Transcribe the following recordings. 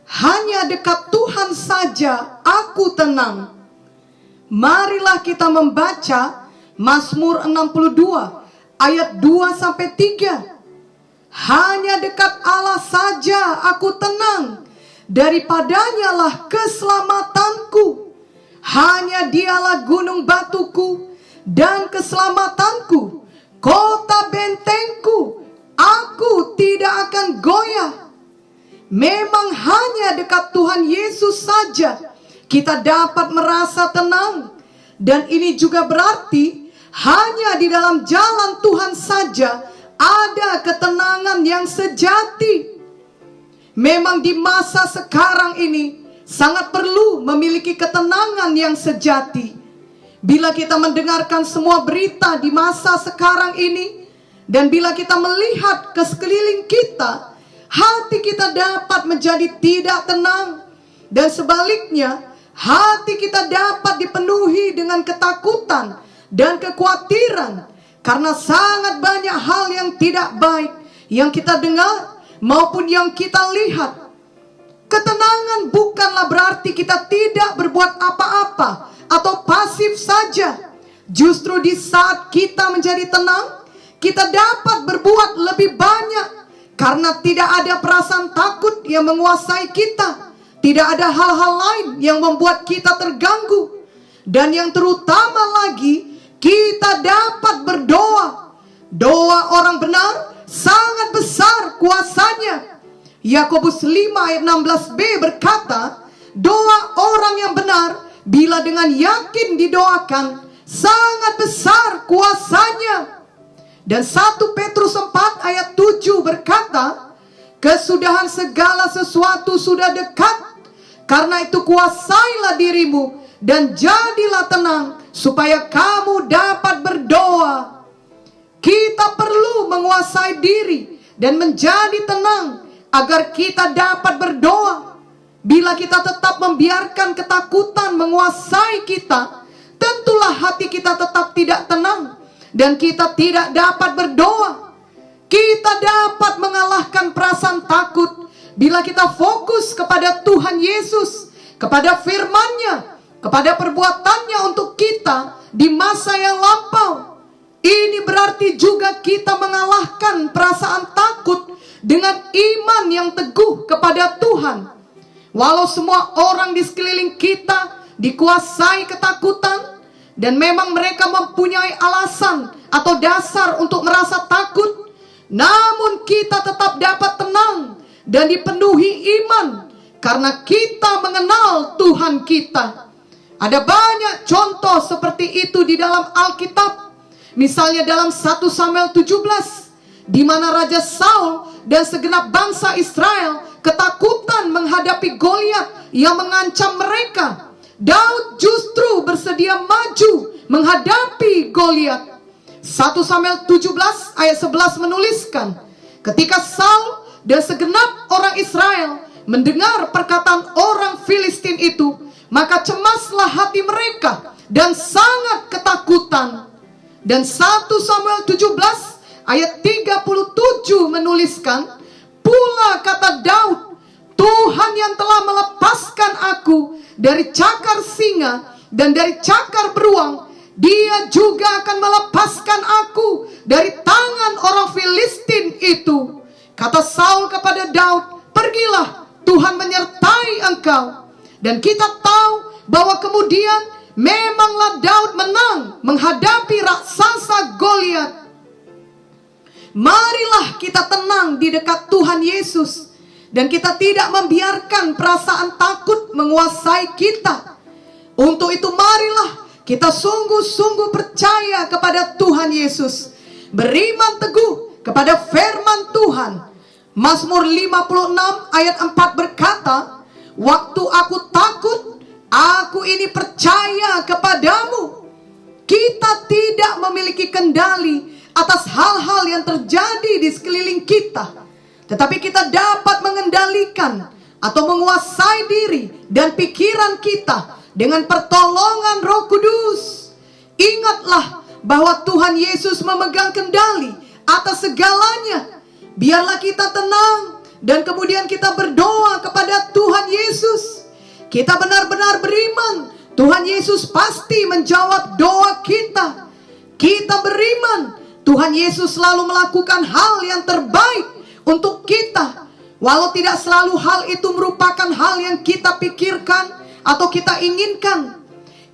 hanya dekat Tuhan saja aku tenang. Marilah kita membaca Mazmur 62 ayat 2-3. Hanya dekat Allah saja aku tenang, daripadanya lah keselamatanku. Hanya dialah gunung batuku dan keselamatanku, kota bentengku, aku tidak akan goyah. Memang hanya dekat Tuhan Yesus saja kita dapat merasa tenang. Dan ini juga berarti hanya di dalam jalan Tuhan saja ada ketenangan yang sejati. Memang di masa sekarang ini sangat perlu memiliki ketenangan yang sejati. Bila kita mendengarkan semua berita di masa sekarang ini, dan bila kita melihat ke sekeliling kita, hati kita dapat menjadi tidak tenang. Dan sebaliknya, hati kita dapat dipenuhi dengan ketakutan dan kekhawatiran, karena sangat banyak hal yang tidak baik yang kita dengar maupun yang kita lihat. Ketenangan bukanlah berarti kita tidak berbuat apa-apa atau pasif saja. Justru di saat kita menjadi tenang, kita dapat berbuat lebih banyak, karena tidak ada perasaan takut yang menguasai kita. Tidak ada hal-hal lain yang membuat kita terganggu. Dan yang terutama lagi, kita dapat berdoa. Doa orang benar sangat besar kuasanya. Yakobus 5 ayat 16b berkata, doa orang yang benar bila dengan yakin didoakan sangat besar kuasanya. Dan 1 Petrus 4 ayat 7 berkata, kesudahan segala sesuatu sudah dekat. Karena itu kuasailah dirimu dan jadilah tenang, supaya kamu dapat berdoa. Kita perlu menguasai diri dan menjadi tenang agar kita dapat berdoa. Bila kita tetap membiarkan ketakutan menguasai kita, tentulah hati kita tetap tidak tenang dan kita tidak dapat berdoa. Kita dapat mengalahkan perasaan takut bila kita fokus kepada Tuhan Yesus, kepada firman-Nya, kepada perbuatannya untuk kita di masa yang lampau. Ini berarti juga kita mengalahkan perasaan takut dengan iman yang teguh kepada Tuhan. Walau semua orang di sekeliling kita dikuasai ketakutan, dan memang mereka mempunyai alasan atau dasar untuk merasa takut, namun kita tetap dapat tenang dan dipenuhi iman, karena kita mengenal Tuhan kita. Ada banyak contoh seperti itu di dalam Alkitab. Misalnya dalam 1 Samuel 17, di mana Raja Saul dan segenap bangsa Israel ketakutan menghadapi Goliat yang mengancam mereka. Daud justru bersedia maju menghadapi Goliat. 1 Samuel 17 ayat 11 menuliskan, ketika Saul dan segenap orang Israel mendengar perkataan orang Filistin itu, maka cemaslah hati mereka dan sangat ketakutan. Dan 1 Samuel 17 ayat 37 menuliskan, pula kata Daud, Tuhan yang telah melepaskan aku dari cakar singa dan dari cakar beruang, Dia juga akan melepaskan aku dari tangan orang Filistin itu. Kata Saul kepada Daud, pergilah, Tuhan menyertai engkau. Dan kita tahu bahwa kemudian memanglah Daud menang menghadapi raksasa Goliat. Marilah kita tenang di dekat Tuhan Yesus, dan kita tidak membiarkan perasaan takut menguasai kita. Untuk itu marilah kita sungguh-sungguh percaya kepada Tuhan Yesus, beriman teguh kepada firman Tuhan. Mazmur 56 ayat 4 berkata, waktu aku takut, aku ini percaya kepadamu. Kita tidak memiliki kendali atas hal-hal yang terjadi di sekeliling kita, tetapi kita dapat mengendalikan atau menguasai diri dan pikiran kita dengan pertolongan Roh Kudus. Ingatlah bahwa Tuhan Yesus memegang kendali atas segalanya. Biarlah kita tenang dan kemudian kita berdoa kepada Tuhan Yesus, kita benar-benar beriman Tuhan Yesus pasti menjawab doa kita. Kita beriman Tuhan Yesus selalu melakukan hal yang terbaik untuk kita, walau tidak selalu hal itu merupakan hal yang kita pikirkan atau kita inginkan.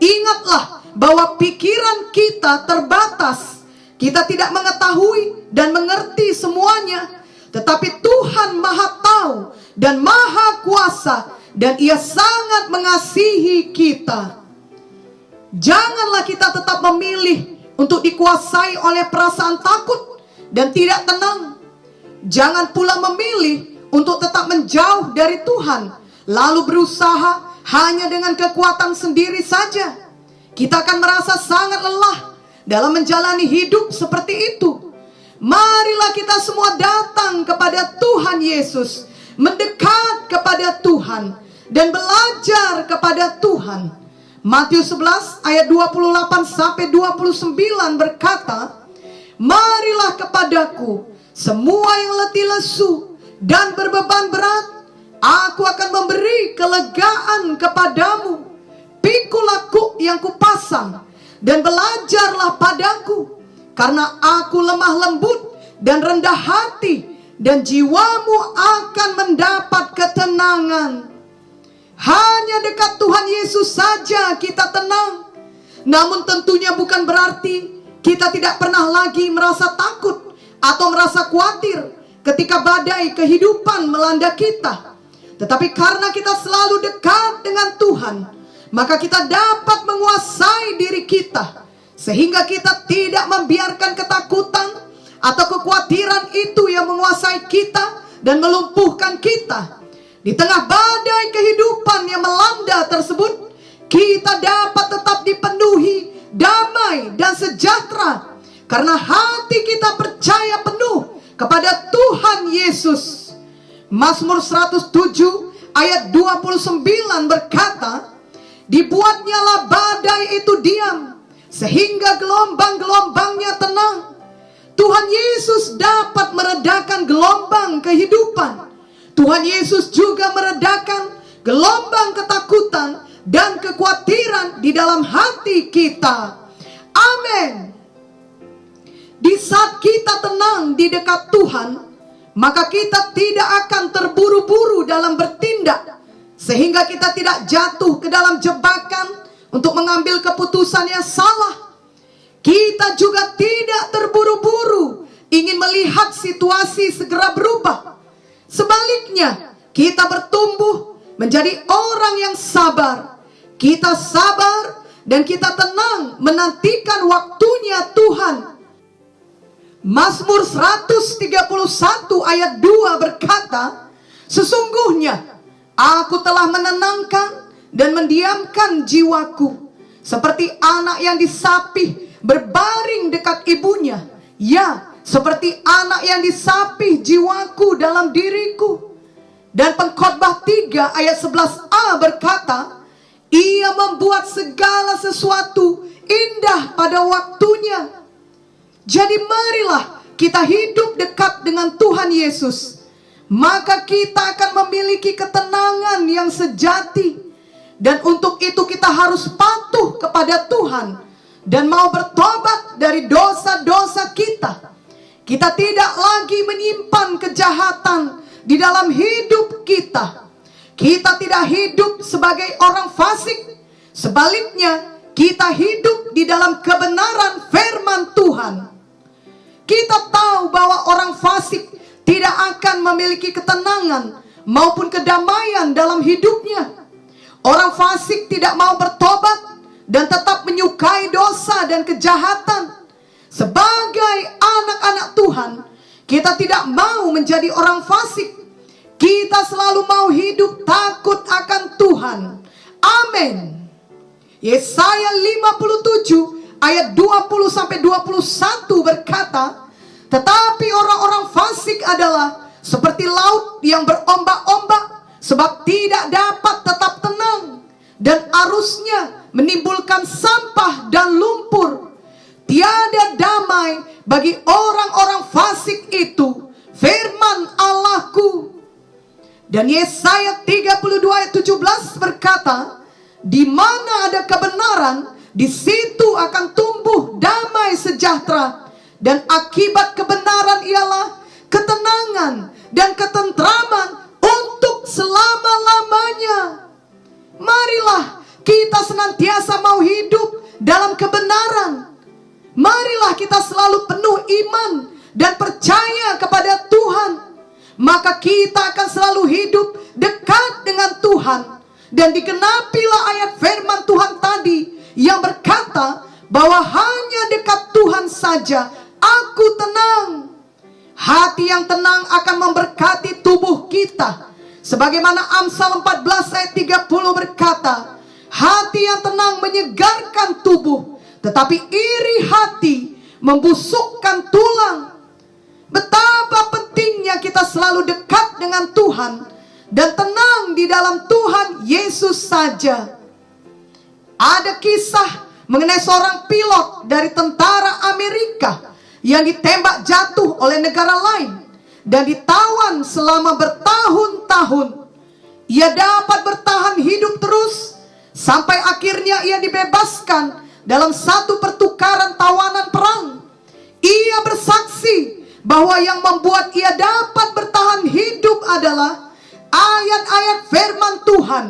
Ingatlah bahwa pikiran kita terbatas. Kita tidak mengetahui dan mengerti semuanya, tetapi Tuhan Maha Tahu dan Maha Kuasa, dan Ia sangat mengasihi kita. Janganlah kita tetap memilih untuk dikuasai oleh perasaan takut dan tidak tenang. Jangan pula memilih untuk tetap menjauh dari Tuhan, lalu berusaha hanya dengan kekuatan sendiri saja. Kita akan merasa sangat lelah dalam menjalani hidup seperti itu. Marilah kita semua datang kepada Tuhan Yesus, mendekat kepada Tuhan, dan belajar kepada Tuhan. Matius 11 ayat 28 sampai 29 berkata, "Marilah kepadaku semua yang letih lesu dan berbeban berat, aku akan memberi kelegaan kepadamu. Pikulah kuk yang kupasang dan belajarlah padaku, karena aku lemah lembut dan rendah hati, dan jiwamu akan mendapat ketenangan." Hanya dekat Tuhan Yesus saja kita tenang. Namun tentunya bukan berarti kita tidak pernah lagi merasa takut atau merasa khawatir ketika badai kehidupan melanda kita. Tetapi karena kita selalu dekat dengan Tuhan, maka kita dapat menguasai diri kita, sehingga kita tidak membiarkan ketakutan atau kekhawatiran itu yang menguasai kita dan melumpuhkan kita. Di tengah badai kehidupan yang melanda tersebut, kita dapat tetap dipenuhi damai dan sejahtera, karena hati kita percaya penuh kepada Tuhan Yesus. Mazmur 107 ayat 29 berkata, "Dibuatnyalah badai itu diam, sehingga gelombang-gelombangnya tenang." Tuhan Yesus dapat meredakan gelombang kehidupan. Tuhan Yesus juga meredakan gelombang ketakutan dan kekhawatiran di dalam hati kita. Amin. Di saat kita tenang di dekat Tuhan, maka kita tidak akan terburu-buru dalam bertindak, sehingga kita tidak jatuh ke dalam jebakan untuk mengambil keputusan yang salah. Kita juga tidak terburu-buru ingin melihat situasi segera berubah. Sebaliknya, kita bertumbuh menjadi orang yang sabar. Kita sabar dan kita tenang menantikan waktunya Tuhan. Mazmur 131 ayat 2 berkata, "Sesungguhnya aku telah menenangkan dan mendiamkan jiwaku, seperti anak yang disapih berbaring dekat ibunya. Ya, seperti anak yang disapih jiwaku dalam diriku." Dan Pengkhotbah 3 ayat 11a berkata, "Ia membuat segala sesuatu indah pada waktunya." Jadi marilah kita hidup dekat dengan Tuhan Yesus, maka kita akan memiliki ketenangan yang sejati. Dan untuk itu kita harus patuh kepada Tuhan dan mau bertobat dari dosa-dosa kita. Kita tidak lagi menyimpan kejahatan di dalam hidup kita. Kita tidak hidup sebagai orang fasik. Sebaliknya, kita hidup di dalam kebenaran firman Tuhan. Kita tahu bahwa orang fasik tidak akan memiliki ketenangan maupun kedamaian dalam hidupnya. Orang fasik tidak mau bertobat dan tetap menyukai dosa dan kejahatan. Sebagai anak-anak Tuhan, kita tidak mau menjadi orang fasik. Kita selalu mau hidup takut akan Tuhan. Amin. Yesaya 57 ayat 20-21 berkata, "Tetapi orang-orang fasik adalah seperti laut yang berombak-ombak, sebab tidak dapat tetap tenang, dan arusnya menimbulkan sampah dan lumpur. Tiada damai bagi orang-orang fasik itu, firman Allahku." Dan Yesaya 32 ayat 17 berkata, di mana ada kebenaran, di situ akan tumbuh damai sejahtera. Dan akibat kebenaran ialah ketenangan dan ketentraman untuk selama-lamanya. Marilah kita senantiasa mau hidup dalam kebenaran. Marilah kita selalu penuh iman dan percaya kepada Tuhan. Maka kita akan selalu hidup dekat dengan Tuhan. Dan digenapilah ayat firman Tuhan tadi yang berkata bahwa hanya dekat Tuhan saja aku tenang. Hati yang tenang akan memberkati tubuh kita. Sebagaimana Amsal 14 ayat 30 berkata, hati yang tenang menyegarkan tubuh, tetapi iri hati membusukkan tulang. Betapa pentingnya kita selalu dekat dengan Tuhan dan tenang di dalam Tuhan Yesus saja. Ada kisah mengenai seorang pilot dari tentara Amerika yang ditembak jatuh oleh negara lain dan ditawan selama bertahun-tahun. Ia dapat bertahan hidup terus sampai akhirnya ia dibebaskan dalam satu pertukaran tawanan perang. Ia bersaksi bahwa yang membuat ia dapat bertahan hidup adalah ayat-ayat firman Tuhan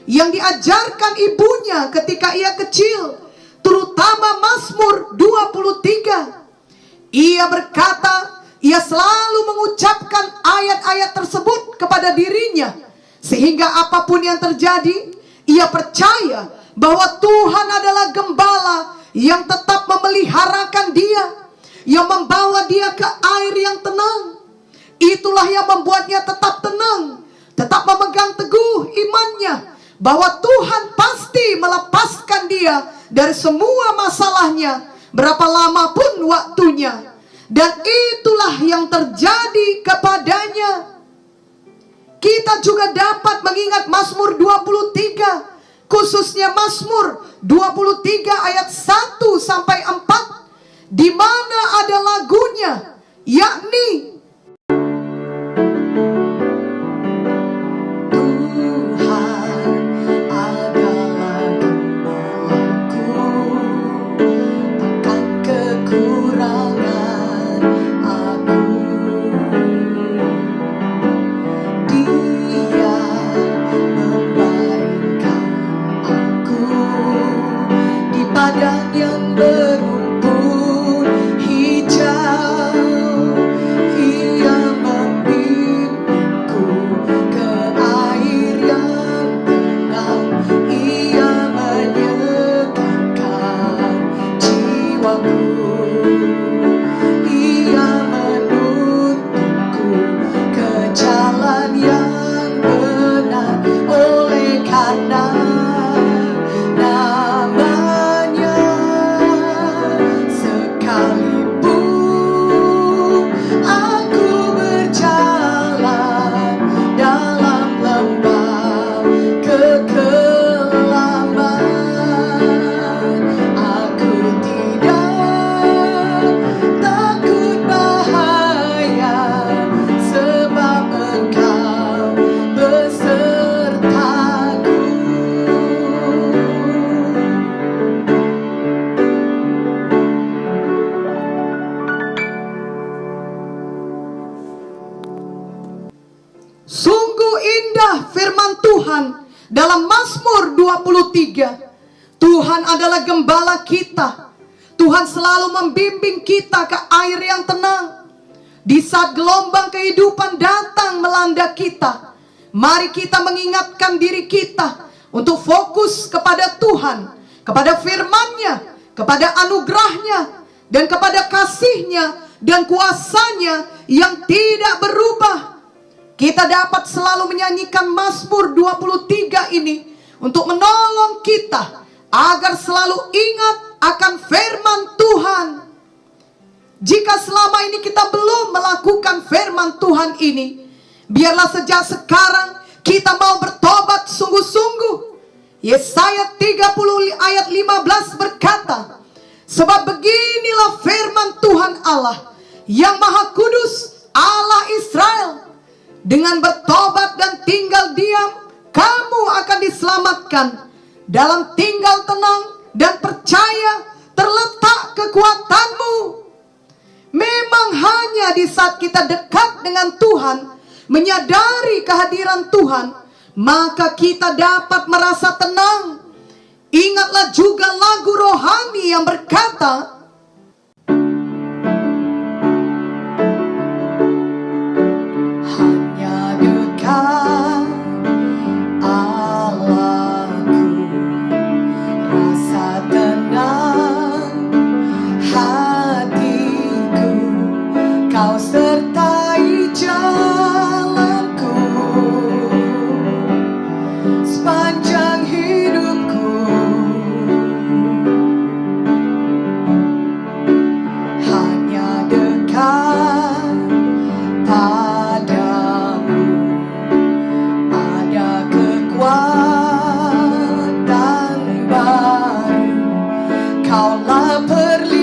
yang diajarkan ibunya ketika ia kecil, terutama Mazmur 23. Ia berkata, ia selalu mengucapkan ayat-ayat tersebut kepada dirinya, sehingga apapun yang terjadi, ia percaya bahwa Tuhan adalah gembala yang tetap memeliharakan dia, yang membawa dia ke air yang tenang. Itulah yang membuatnya tetap tenang, tetap memegang teguh imannya bahwa Tuhan pasti melepaskan dia dari semua masalahnya, berapa lama pun waktunya. Dan itulah yang terjadi kepadanya. Kita juga dapat mengingat Mazmur 23, khususnya Mazmur 23 ayat 1 sampai 4, di mana ada lagunya, yakni firman Tuhan dalam Mazmur 23. Tuhan adalah gembala kita. Tuhan selalu membimbing kita ke air yang tenang. Di saat gelombang kehidupan datang melanda kita, mari kita mengingatkan diri kita untuk fokus kepada Tuhan, kepada firman-Nya, kepada anugerah-Nya, dan kepada kasih-Nya dan kuasa-Nya yang tidak berubah. Kita dapat selalu menyanyikan Mazmur 23 ini untuk menolong kita agar selalu ingat akan firman Tuhan. Jika selama ini kita belum melakukan firman Tuhan ini, biarlah sejak sekarang kita mau bertobat sungguh-sungguh. Yesaya 30 ayat 15 berkata, sebab beginilah firman Tuhan Allah yang Maha Kudus, Allah Israel. Dengan bertobat dan tinggal diam, kamu akan diselamatkan. Dalam tinggal tenang dan percaya terletak kekuatanmu. Memang hanya di saat kita dekat dengan Tuhan, menyadari kehadiran Tuhan, maka kita dapat merasa tenang. Ingatlah juga lagu rohani yang berkata, hanya dekat Allahku, rasa tenang hatiku, kau sertai jalanku sepanjang hidupku. Hanya dekat padamu ada kekuatan baru, kaulah perlindungan